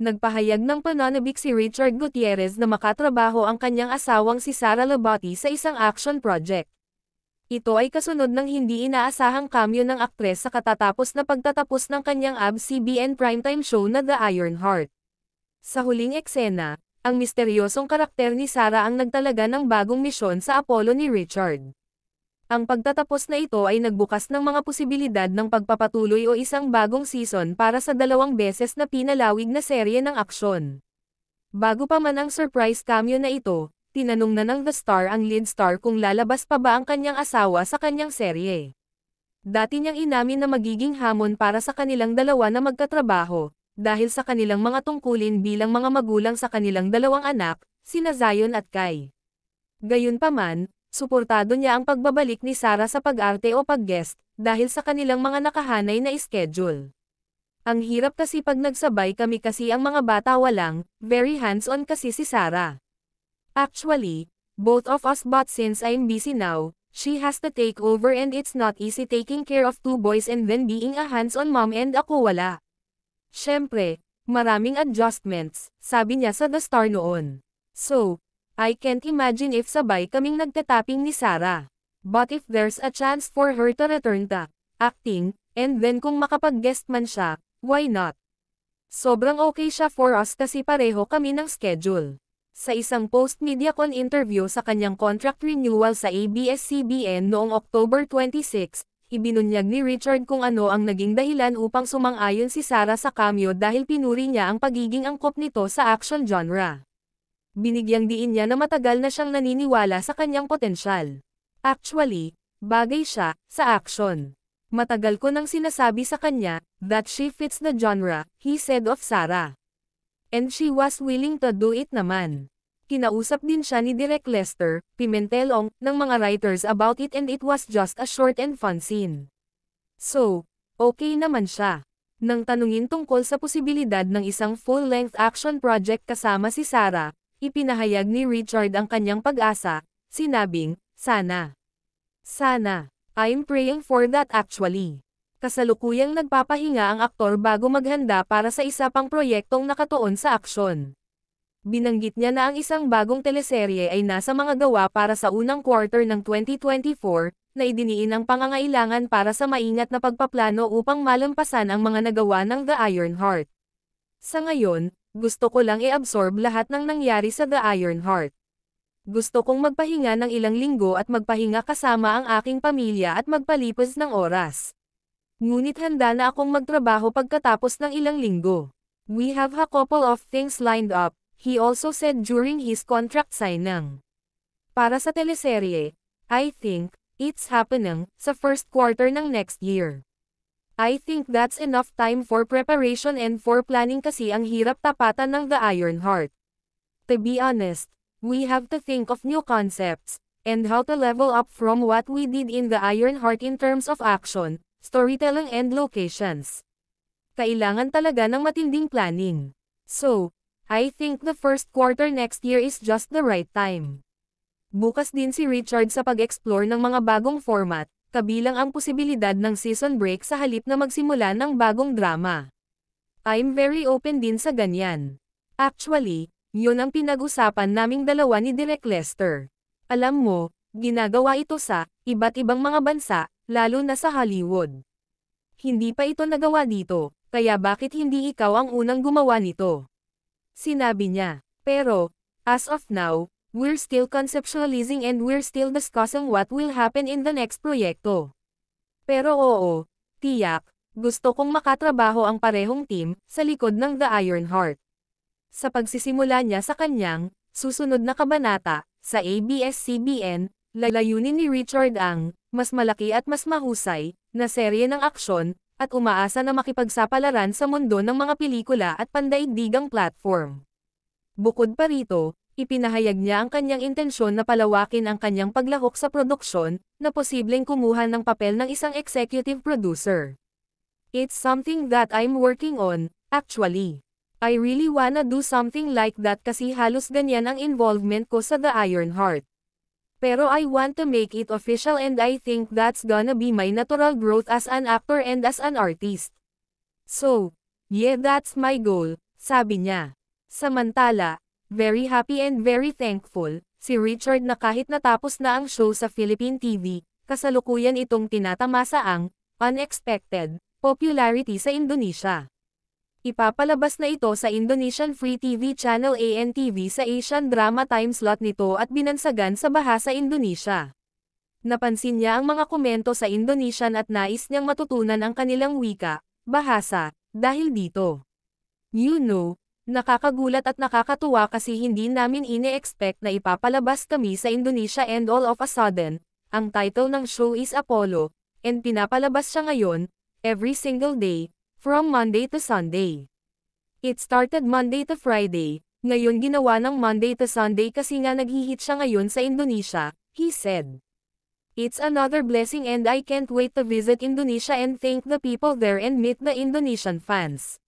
Nagpahayag ng pananabik si Richard Gutierrez na makatrabaho ang kanyang asawang si Sara Labati sa isang action project. Ito ay kasunod ng hindi inaasahang cameo ng aktres sa katatapos na pagtatapos ng kanyang ABS-CBN primetime show na The Iron Heart. Sa huling eksena, ang misteryosong karakter ni Sara ang nagtalaga ng bagong misyon sa Apollo ni Richard. Ang pagtatapos na ito ay nagbukas ng mga posibilidad ng pagpapatuloy o isang bagong season para sa 2 beses na pinalawig na serye ng aksyon. Bago pa man ang surprise cameo na ito, tinanong na ng The Star ang lead star kung lalabas pa ba ang kanyang asawa sa kanyang serye. Dati niyang inamin na magiging hamon para sa kanilang dalawa na magkatrabaho, dahil sa kanilang mga tungkulin bilang mga magulang sa kanilang 2 anak, sina Zion at Kai. Gayunpaman, suportado niya ang pagbabalik ni Sara sa pag-arte o pag-guest, dahil sa kanilang mga nakahanay na schedule. Ang hirap kasi pag nagsabay kami kasi ang mga bata walang, very hands-on kasi si Sara. Actually, both of us but since I'm busy now, she has to take over and it's not easy taking care of 2 boys and then being a hands-on mom and ako wala. Syempre, maraming adjustments, sabi niya sa The Star noon. So, I can't imagine if sabay kaming nagtatapping ni Sara. But if there's a chance for her to return to acting, and then kung makapag-guest man siya, why not? Sobrang okay siya for us kasi pareho kami ng schedule. Sa isang post-MediaCon interview sa kanyang contract renewal sa ABS-CBN noong October 26, ibinunyag ni Richard kung ano ang naging dahilan upang sumang-ayon si Sara sa cameo dahil pinuri niya ang pagiging angkop nito sa action genre. Binigyang diin niya na matagal na siyang naniniwala sa kanyang potensyal. Actually, bagay siya sa action. Matagal ko nang sinasabi sa kanya that she fits the genre, he said of Sara. And she was willing to do it naman. Kinausap din siya ni Direk Lester Pimentelong ng mga writers about it and it was just a short and fun scene. So, okay naman siya. Nang tanungin tungkol sa posibilidad ng isang full-length action project kasama si Sara, ipinahayag ni Richard ang kanyang pag-asa, sinabing, sana. Sana. I'm praying for that actually. Kasalukuyang nagpapahinga ang aktor bago maghanda para sa isa pang proyektong nakatuon sa aksyon. Binanggit niya na ang isang bagong teleserye ay nasa mga gawa para sa unang quarter ng 2024, na idiniin ang pangangailangan para sa maingat na pagpaplano upang malampasan ang mga nagawa ng The Iron Heart. Sa ngayon, gusto ko lang i-absorb lahat ng nangyari sa The Iron Heart. Gusto kong magpahinga ng ilang linggo at magpahinga kasama ang aking pamilya at magpalipas ng oras. Ngunit handa na akong magtrabaho pagkatapos ng ilang linggo. We have a couple of things lined up, he also said during his contract signing. Para sa teleserye, I think, it's happening, sa first quarter ng next year. I think that's enough time for preparation and for planning kasi ang hirap tapatan ng The Iron Heart. To be honest, we have to think of new concepts, and how to level up from what we did in The Iron Heart in terms of action, storytelling and locations. Kailangan talaga ng matinding planning. So, I think the first quarter next year is just the right time. Bukas din si Richard sa pag-explore ng mga bagong format, kabilang ang posibilidad ng season break sa halip na magsimula ng bagong drama. I'm very open din sa ganyan. Actually, yun ang pinag-usapan naming dalawa ni Direk Lester. Alam mo, ginagawa ito sa iba't ibang mga bansa, lalo na sa Hollywood. Hindi pa ito nagawa dito, kaya bakit hindi ikaw ang unang gumawa nito? Sinabi niya. Pero, as of now, we're still conceptualizing and we're still discussing what will happen in the next proyekto. Pero oo, tiyak, gusto kong makatrabaho ang parehong team sa likod ng The Iron Heart. Sa pagsisimula niya sa kanyang susunod na kabanata sa ABS-CBN, layunin ni Richard ang mas malaki at mas mahusay na serye ng aksyon at umaasa na makipagsapalaran sa mundo ng mga pelikula at pandaigdigang platform. Bukod pa rito, ipinahayag niya ang kanyang intensyon na palawakin ang kanyang paglahok sa produksyon, na posibleng kumuha ng papel ng isang executive producer. It's something that I'm working on, actually. I really wanna do something like that kasi halos ganyan ang involvement ko sa The Iron Heart. Pero I want to make it official and I think that's gonna be my natural growth as an actor and as an artist. So, yeah, that's my goal, sabi niya. Samantala, very happy and very thankful, si Richard na kahit natapos na ang show sa Philippine TV, kasalukuyan itong tinatamasa ang unexpected popularity sa Indonesia. Ipapalabas na ito sa Indonesian Free TV Channel ANTV sa Asian Drama Time slot nito at binansagan sa Bahasa Indonesia. Napansin niya ang mga komento sa Indonesian at nais niyang matutunan ang kanilang wika, bahasa, dahil dito. You know, nakakagulat at nakakatuwa kasi hindi namin ine-expect na ipapalabas kami sa Indonesia and all of a sudden, ang title ng show is Apollo, and pinapalabas siya ngayon, every single day, from Monday to Sunday. It started Monday to Friday, ngayon ginawa ng Monday to Sunday kasi nga naghihit siya ngayon sa Indonesia, he said. It's another blessing and I can't wait to visit Indonesia and thank the people there and meet the Indonesian fans.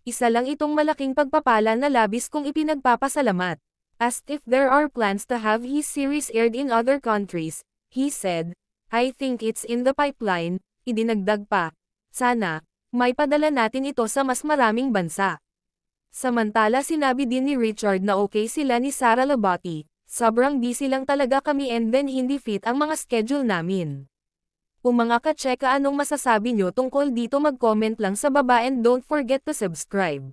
Isa lang itong malaking pagpapala na labis kong ipinagpapasalamat. Asked if there are plans to have his series aired in other countries, he said, I think it's in the pipeline, idinagdag pa. Sana, may padala natin ito sa mas maraming bansa. Samantala sinabi din ni Richard na okay sila ni Sara Labati, sobrang busy lang talaga kami and then hindi fit ang mga schedule namin. Kung mga ka-cheka anong masasabi nyo tungkol dito mag-comment lang sa baba and don't forget to subscribe.